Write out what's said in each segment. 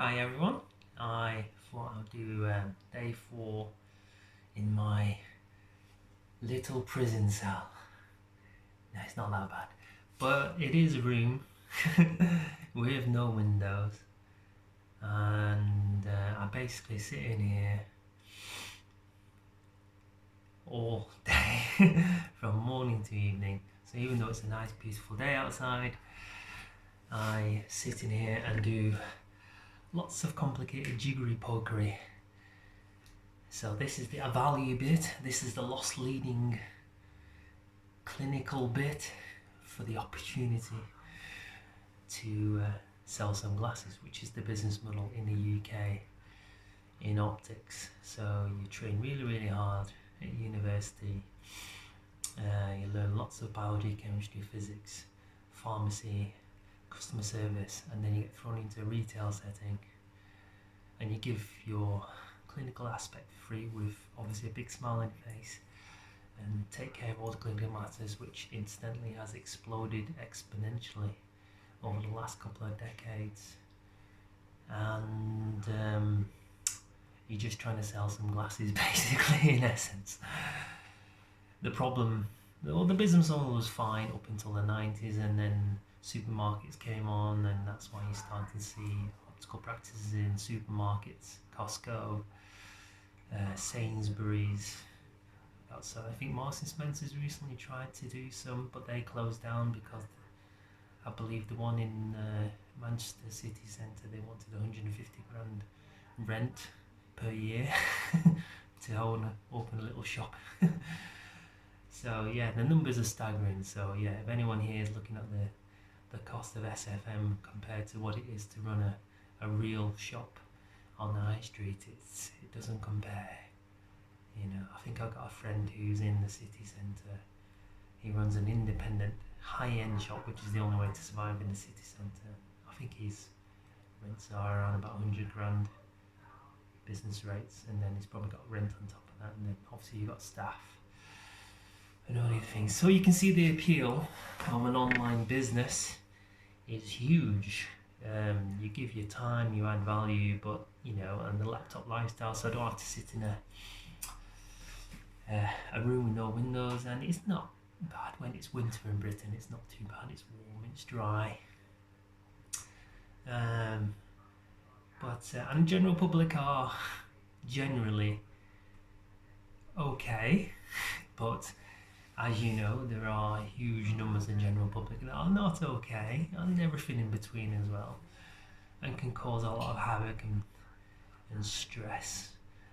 Hi everyone, I thought I'll do day 4 in my little prison cell. No, it's not that bad, but it is a room with no windows, and I basically sit in here all day from morning to evening. So even though it's a nice beautiful day outside, I sit in here and do lots of complicated jiggery pokery. So this is the value bit, this is the loss leading clinical bit for the opportunity to sell some glasses, which is the business model in the UK in optics. So you train really hard at university, you learn lots of biology, chemistry, physics, pharmacy, customer service, and then you get thrown into a retail setting and you give your clinical aspect free with obviously a big smile on your face and take care of all the clinical matters, which incidentally has exploded exponentially over the last couple of decades. And you're just trying to sell some glasses basically, in essence. The problem, the business model was fine up until the 90s, and then supermarkets came on, and that's why you started to see optical practices in supermarkets, Costco, Sainsbury's. So I think Marks and Spencer's recently tried to do some, but they closed down because I believe the one in Manchester city centre, they wanted 150 grand rent per year to open a little shop. So yeah, the numbers are staggering. So yeah, if anyone here is looking at the cost of SFM compared to what it is to run a real shop on the high street, it doesn't compare. You know, I think I've got a friend who's in the city centre. He runs an independent high-end shop, which is the only way to survive in the city centre. I think his rents are around about 100 grand business rates, and then he's probably got rent on top of that, and then obviously you've got staff and all these things. So you can see the appeal of an online business is huge. You give your time, you add value, but you know, and the laptop lifestyle, so I don't have to sit in a room with no windows, and it's not bad when it's winter in Britain. It's not too bad, it's warm, it's dry, and general public are generally okay, but as you know, there are huge numbers in general public that are not okay, and everything in between as well, and can cause a lot of havoc and stress.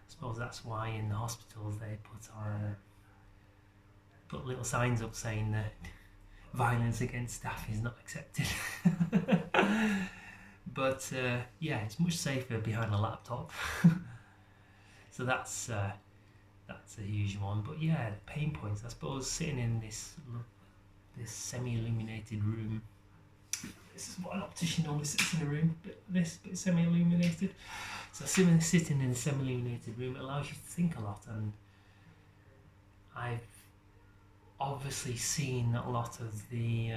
I suppose that's why in the hospitals they put little signs up saying that violence against staff is not accepted. But yeah, it's much safer behind a laptop. So that's a huge one. But yeah, pain points, I suppose, sitting in this semi-illuminated room. This is what an optician always sits in a room, but semi-illuminated. So sitting in a semi-illuminated room, it allows you to think a lot, and I've obviously seen a lot of the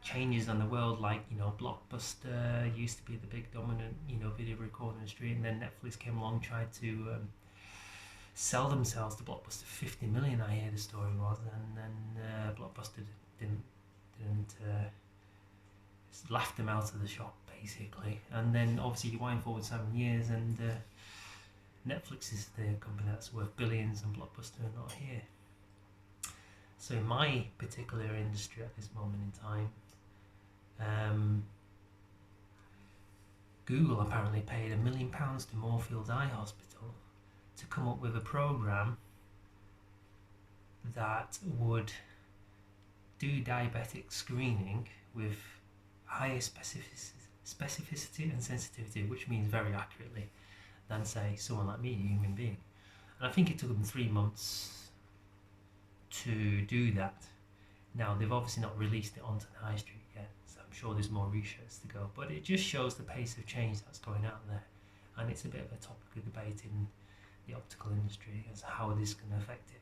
changes in the world, like, you know, Blockbuster used to be the big dominant, you know, video recording industry, and then Netflix came along, tried to sell themselves to Blockbuster. 50 million, I hear the story was, and then Blockbuster didn't laughed them out of the shop basically. And then obviously you wind forward 7 years, and Netflix is the company that's worth billions, and Blockbuster are not here. So in my particular industry at this moment in time, Google apparently paid £1 million to Moorfields Eye Hospital to come up with a program that would do diabetic screening with higher specificity and sensitivity, which means very accurately, than say someone like me, a human being. And I think it took them 3 months to do that. Now they've obviously not released it onto the high street yet, so I'm sure there's more research to go, but it just shows the pace of change that's going out there, and it's a bit of a topic of debate in the optical industry as how this is going to affect it.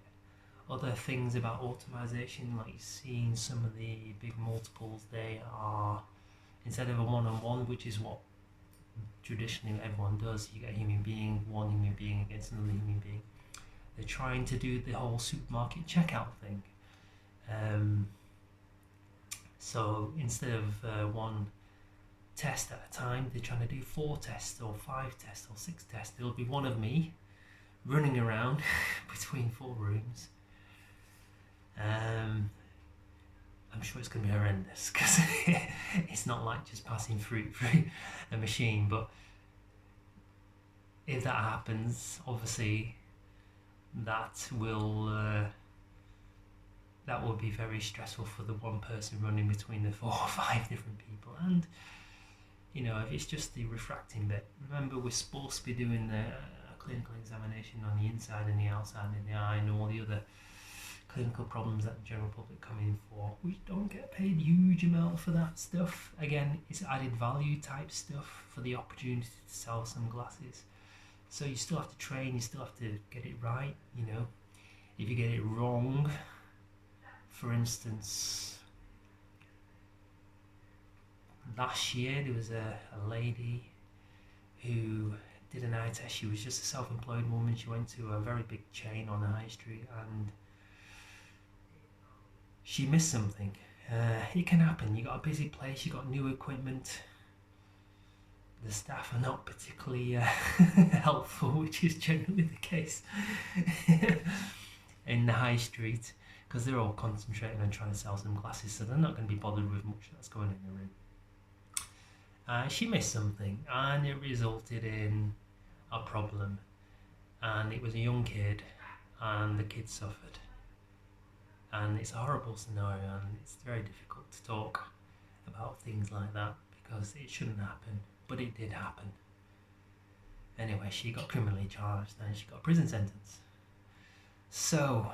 Other things about automation, like seeing some of the big multiples, they are, instead of a one-on-one, which is what traditionally everyone does. You get a human being, one human being against another human being. They're trying to do the whole supermarket checkout thing. So instead of one test at a time, they're trying to do 4 tests or 5 tests or 6 tests. There'll be one of me running around between 4 rooms. I'm sure it's going to be horrendous because it's not like just passing fruit through a machine. But if that happens, obviously that will be very stressful for the one person running between the 4 or 5 different people. And you know, if it's just the refracting bit, remember we're supposed to be doing a clinical examination on the inside and the outside of the eye and all the other clinical problems that the general public come in for. We don't get paid huge amount for that stuff. Again, it's added value type stuff for the opportunity to sell some glasses. So you still have to train, you still have to get it right, you know. If you get it wrong, for instance, last year there was a lady who did an eye test. She was just a self-employed woman. She went to a very big chain on the high street and she missed something. It can happen. You got a busy place, you got new equipment, the staff are not particularly helpful, which is generally the case in the high street, because they're all concentrating on trying to sell some glasses, so they're not going to be bothered with much that's going in the room. She missed something and it resulted in a problem, and it was a young kid and the kid suffered, and it's a horrible scenario and it's very difficult to talk about things like that because it shouldn't happen, but it did happen. Anyway, she got criminally charged and she got a prison sentence. So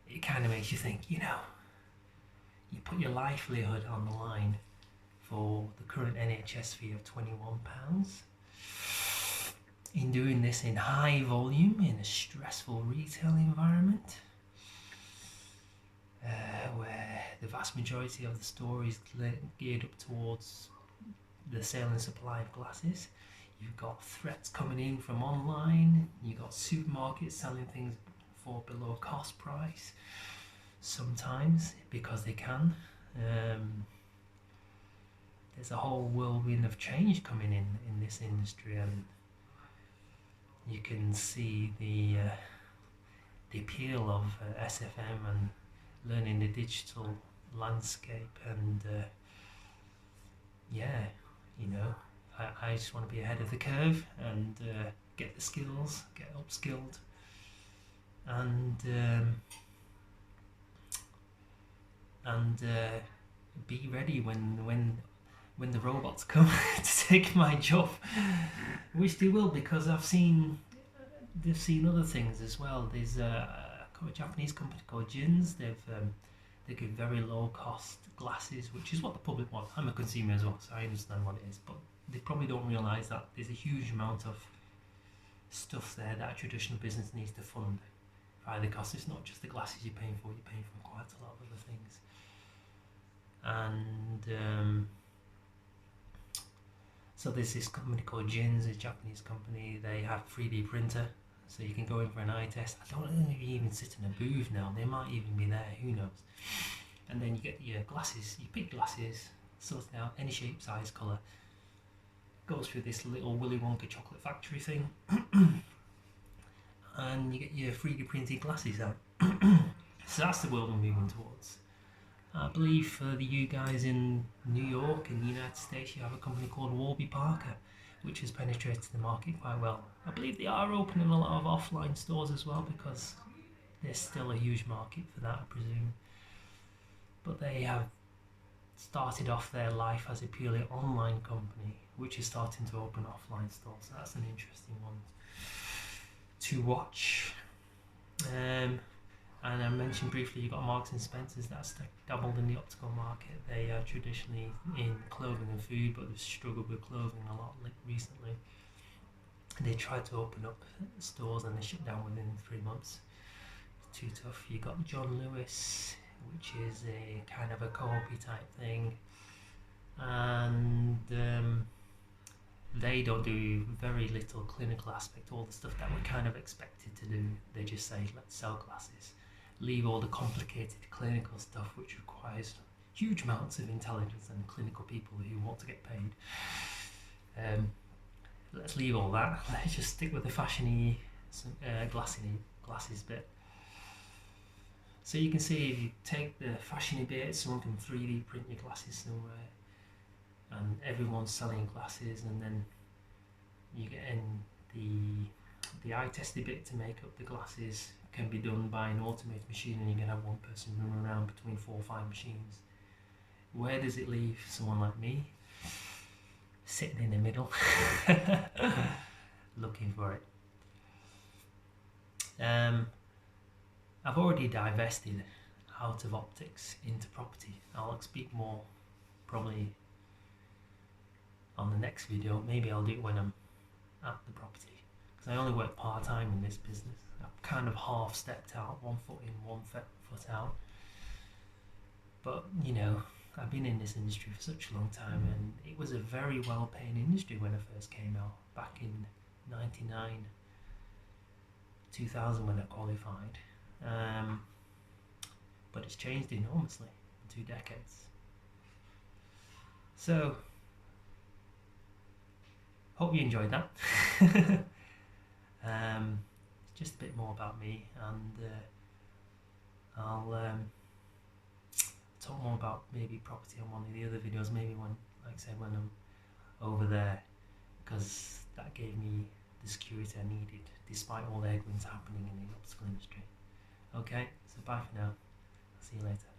it kind of makes you think, you know, you put your livelihood on the line for the current NHS fee of £21 in doing this in high volume in a stressful retail environment where the vast majority of the store is geared up towards the sale and supply of glasses. You've got threats coming in from online, you've got supermarkets selling things for below cost price sometimes because they can. There's a whole whirlwind of change coming in this industry, and you can see the appeal of SFM and learning the digital landscape, and yeah, you know, I just want to be ahead of the curve and get the skills, get upskilled, and be ready when the robots come to take my job, which they will, because they've seen other things as well. There's a Japanese company called Jins. They give very low cost glasses, which is what the public want. I'm a consumer as well, so I understand what it is, but they probably don't realise that there's a huge amount of stuff there that a traditional business needs to fund via the cost. It's not just the glasses you're paying for quite a lot of other things. And so there's this company called Jins, a Japanese company. They have a 3D printer, so you can go in for an eye test. I don't know if you even sit in a booth now. They might even be there, who knows. And then you get your glasses, you pick glasses, sort it out, any shape, size, colour. Goes through this little Willy Wonka chocolate factory thing. And you get your 3D printed glasses out. So that's the world we're moving towards. I believe for you guys in New York, in the United States, you have a company called Warby Parker, which has penetrated the market quite well. I believe they are opening a lot of offline stores as well, because there's still a huge market for that, I presume. But they have started off their life as a purely online company, which is starting to open offline stores. So that's an interesting one to watch. And I mentioned briefly, you've got Marks and Spencer's that's dabbled in the optical market. They are traditionally in clothing and food, but they've struggled with clothing a lot recently. They tried to open up stores and they shut down within 3 months. It's too tough. You've got John Lewis, which is a kind of a co-op type thing. And they don't do very little clinical aspect, all the stuff that we're kind of expected to do. They just say, let's sell glasses. Leave all the complicated clinical stuff, which requires huge amounts of intelligence and clinical people who want to get paid. Let's leave all that. Let's just stick with the fashiony glasses bit. So you can see, if you take the fashiony bit, someone can 3D print your glasses somewhere, and everyone's selling glasses, and then you get in the eye tested bit to make up the glasses can be done by an automated machine, and you can have one person running around between 4 or 5 machines. Where does it leave someone like me, sitting in the middle, looking for it? I've already divested out of optics into property. I'll speak more probably on the next video. Maybe I'll do it when I'm at the property, because I only work part-time in this business. I've kind of half stepped out, 1 foot in, 1 foot out. But you know, I've been in this industry for such a long time, and it was a very well-paying industry when I first came out back in 99, 2000 when I qualified. But it's changed enormously in 2 decades. So, hope you enjoyed that. Just a bit more about me, and I'll talk more about maybe property on one of the other videos, maybe when, like I said, when I'm over there, because that gave me the security I needed despite all the headwinds happening in the optical industry. Okay, so bye for now. I'll see you later.